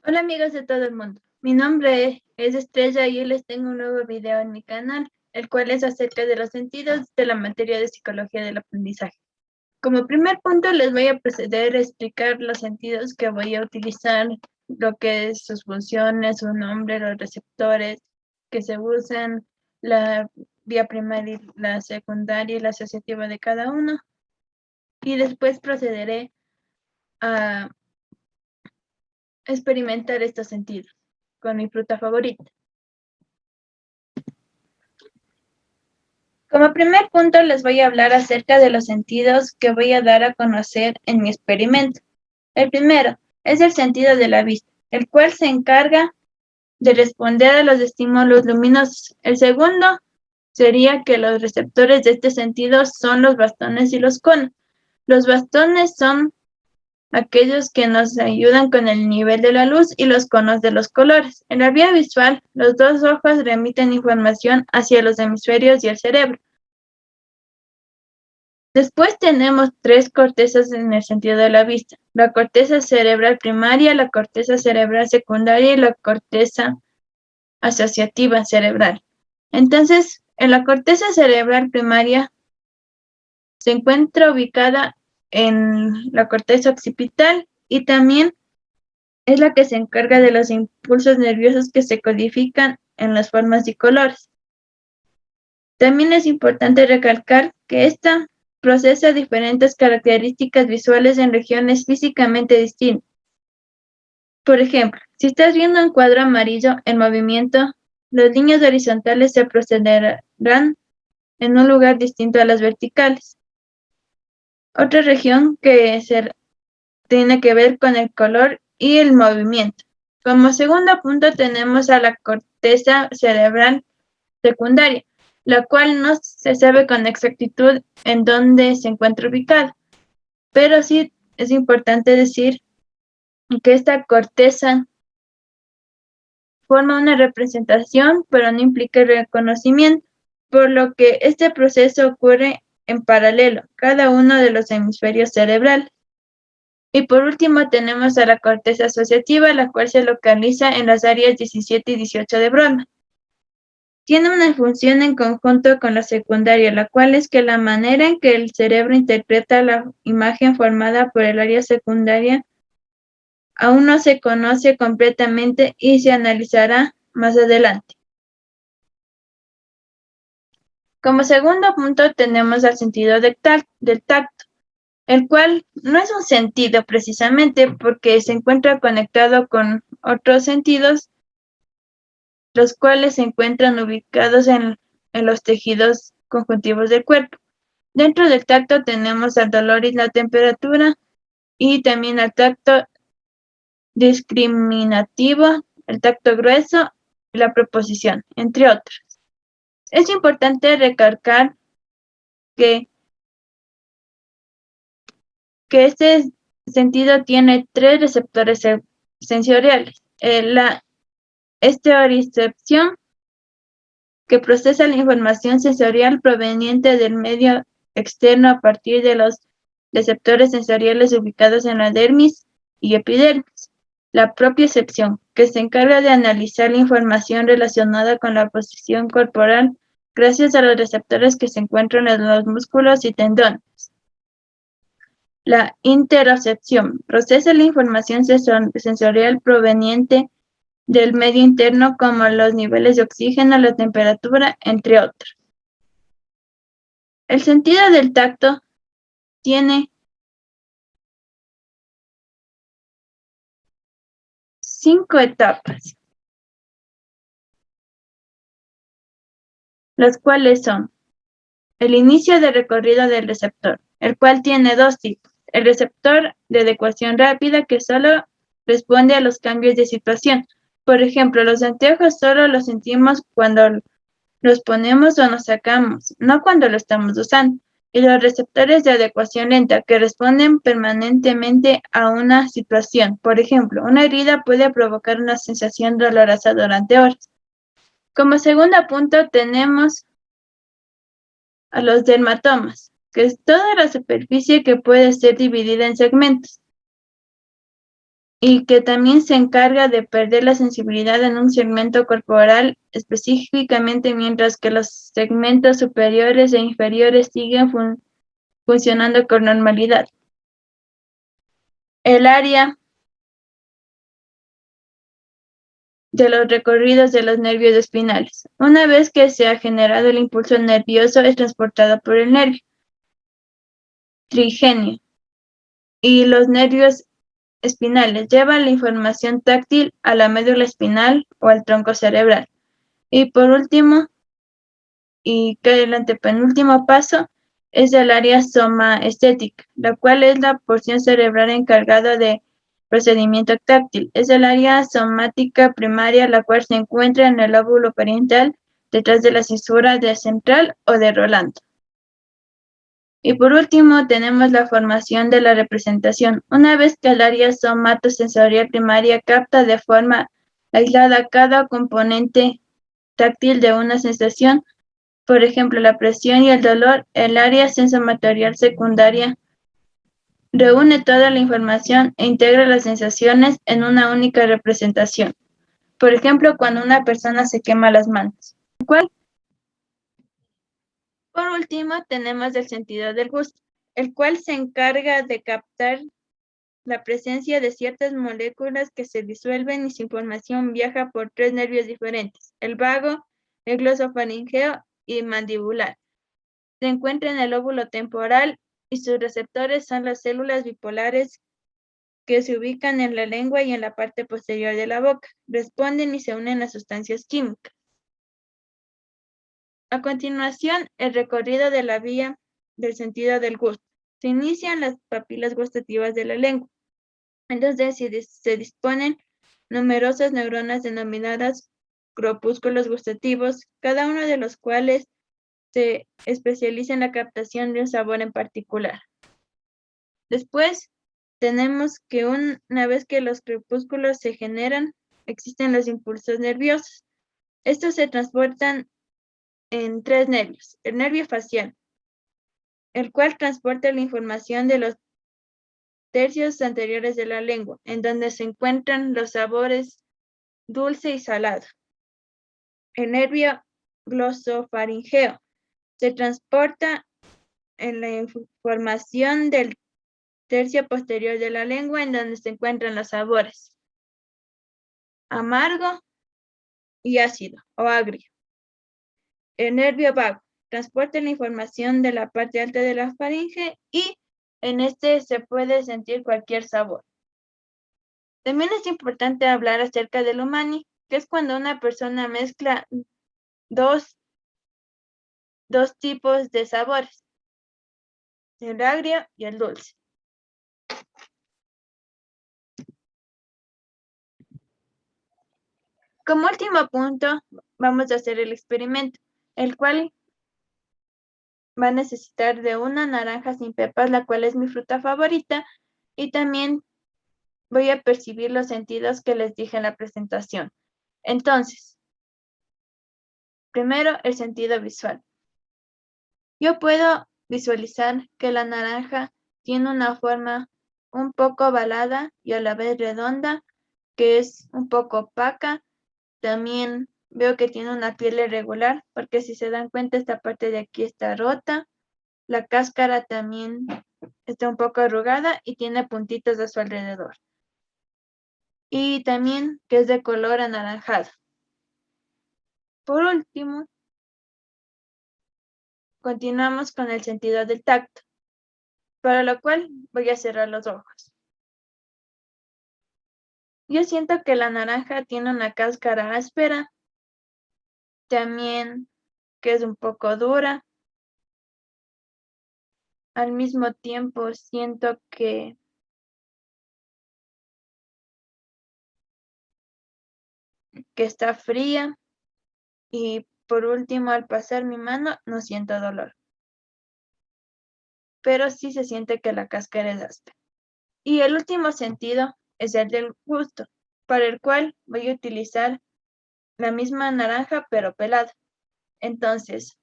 Hola amigos de todo el mundo, mi nombre es Estrella y hoy les tengo un nuevo video en mi canal, el cual es acerca de los sentidos de la materia de psicología del aprendizaje. Como primer punto les voy a proceder a explicar los sentidos que voy a utilizar, lo que es sus funciones, su nombre, los receptores que se usan, la vía primaria, la secundaria y la asociativa de cada uno, y después procederé a experimentar estos sentidos con mi fruta favorita. Como primer punto les voy a hablar acerca de los sentidos que voy a dar a conocer en mi experimento. El primero es el sentido de la vista, el cual se encarga de responder a los estímulos luminosos. El segundo sería que los receptores de este sentido son los bastones y los conos. Los bastones son aquellos que nos ayudan con el nivel de la luz y los conos de los colores. En la vía visual, los dos ojos remiten información hacia los hemisferios y el cerebro. Después tenemos tres cortezas en el sentido de la vista: la corteza cerebral primaria, la corteza cerebral secundaria y la corteza asociativa cerebral. Entonces, en la corteza cerebral primaria se encuentra ubicada en la corteza occipital y también es la que se encarga de los impulsos nerviosos que se codifican en las formas y colores. También es importante recalcar que esta procesa diferentes características visuales en regiones físicamente distintas. Por ejemplo, si estás viendo un cuadro amarillo en movimiento, las líneas horizontales se procederán en un lugar distinto a las verticales. Otra región que tiene que ver con el color y el movimiento. Como segundo punto tenemos a la corteza cerebral secundaria, la cual no se sabe con exactitud en dónde se encuentra ubicada, pero sí es importante decir que esta corteza forma una representación, pero no implica el reconocimiento, por lo que este proceso ocurre en paralelo, cada uno de los hemisferios cerebrales. Y por último tenemos a la corteza asociativa, la cual se localiza en las áreas 17 y 18 de Brodmann. Tiene una función en conjunto con la secundaria, la cual es que la manera en que el cerebro interpreta la imagen formada por el área secundaria aún no se conoce completamente y se analizará más adelante. Como segundo punto tenemos el sentido del tacto, el cual no es un sentido precisamente porque se encuentra conectado con otros sentidos, los cuales se encuentran ubicados en los tejidos conjuntivos del cuerpo. Dentro del tacto tenemos el dolor y la temperatura, y también el tacto discriminativo, el tacto grueso y la proposición, entre otros. Es importante recalcar que este sentido tiene tres receptores sensoriales. La estereorecepción, que procesa la información sensorial proveniente del medio externo a partir de los receptores sensoriales ubicados en la dermis y epidermis. La propiocepción, que se encarga de analizar la información relacionada con la posición corporal gracias a los receptores que se encuentran en los músculos y tendones. La interocepción procesa la información sensorial proveniente del medio interno, como los niveles de oxígeno, la temperatura, entre otros. El sentido del tacto tiene 5 etapas, las cuales son: el inicio del recorrido del receptor, el cual tiene dos tipos: el receptor de adecuación rápida, que solo responde a los cambios de situación. Por ejemplo, los anteojos solo los sentimos cuando los ponemos o nos sacamos, no cuando lo estamos usando. Y los receptores de adecuación lenta, que responden permanentemente a una situación. Por ejemplo, una herida puede provocar una sensación dolorosa durante horas. Como segundo punto tenemos a los dermatomas, que es toda la superficie que puede ser dividida en segmentos. y que también se encarga de perder la sensibilidad en un segmento corporal específicamente, mientras que los segmentos superiores e inferiores siguen funcionando con normalidad. El área de los recorridos de los nervios espinales. Una vez que se ha generado el impulso nervioso, es transportado por el nervio trigémino y los nervios espinales llevan la información táctil a la médula espinal o al tronco cerebral. Y por último, y que el antepenúltimo paso, es el área somaestética, la cual es la porción cerebral encargada de procedimiento táctil. Es el área somática primaria, la cual se encuentra en el lóbulo parietal, detrás de la cisura de central o de Rolando. Y por último, tenemos la formación de la representación. Una vez que el área somatosensorial primaria capta de forma aislada cada componente táctil de una sensación, por ejemplo, la presión y el dolor, el área sensorial secundaria reúne toda la información e integra las sensaciones en una única representación. Por ejemplo, cuando una persona se quema las manos. Por último, tenemos el sentido del gusto, el cual se encarga de captar la presencia de ciertas moléculas que se disuelven y su información viaja por tres nervios diferentes, el vago, el glosofaringeo y mandibular. Se encuentra en el lóbulo temporal y sus receptores son las células bipolares que se ubican en la lengua y en la parte posterior de la boca. Responden y se unen a sustancias químicas. A continuación, el recorrido de la vía del sentido del gusto. Se inician las papilas gustativas de la lengua. Entonces se disponen numerosas neuronas denominadas corpúsculos gustativos, cada uno de los cuales se especializa en la captación de un sabor en particular. Después, tenemos que una vez que los crepúsculos se generan, existen los impulsos nerviosos. Estos se transportan en tres nervios. El nervio facial, el cual transporta la información de los tercios anteriores de la lengua, en donde se encuentran los sabores dulce y salado. El nervio glosofaringeo se transporta en la información del tercio posterior de la lengua, en donde se encuentran los sabores amargo y ácido o agrio. El nervio vago transporta la información de la parte alta de la faringe y en este se puede sentir cualquier sabor. También es importante hablar acerca del umami, que es cuando una persona mezcla dos tipos de sabores, el agrio y el dulce. Como último punto, vamos a hacer el experimento, el cual va a necesitar de una naranja sin pepas, la cual es mi fruta favorita, y también voy a percibir los sentidos que les dije en la presentación. Entonces, primero el sentido visual. Yo puedo visualizar que la naranja tiene una forma un poco ovalada y a la vez redonda, que es un poco opaca. También veo que tiene una piel irregular, porque si se dan cuenta, esta parte de aquí está rota. La cáscara también está un poco arrugada y tiene puntitos a su alrededor. Y también que es de color anaranjado. Por último, continuamos con el sentido del tacto, para lo cual voy a cerrar los ojos. Yo siento que la naranja tiene una cáscara áspera, también que es un poco dura. Al mismo tiempo siento que está fría y por último al pasar mi mano no siento dolor. Pero sí se siente que la cáscara es áspera. Y el último sentido es el del gusto, para el cual voy a utilizar la misma naranja pero pelada. Entonces,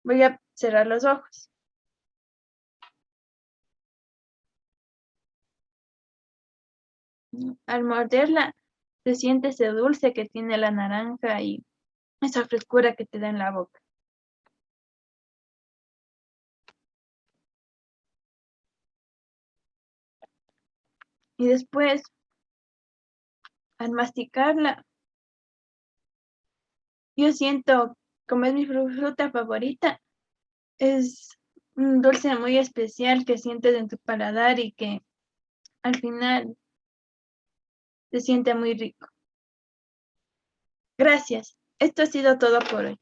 voy a cerrar los ojos. Al morderla, se siente ese dulce que tiene la naranja y esa frescura que te da en la boca. Y después, al masticarla, yo siento, como es mi fruta favorita, es un dulce muy especial que sientes en tu paladar y que al final se siente muy rico. Gracias. Esto ha sido todo por hoy.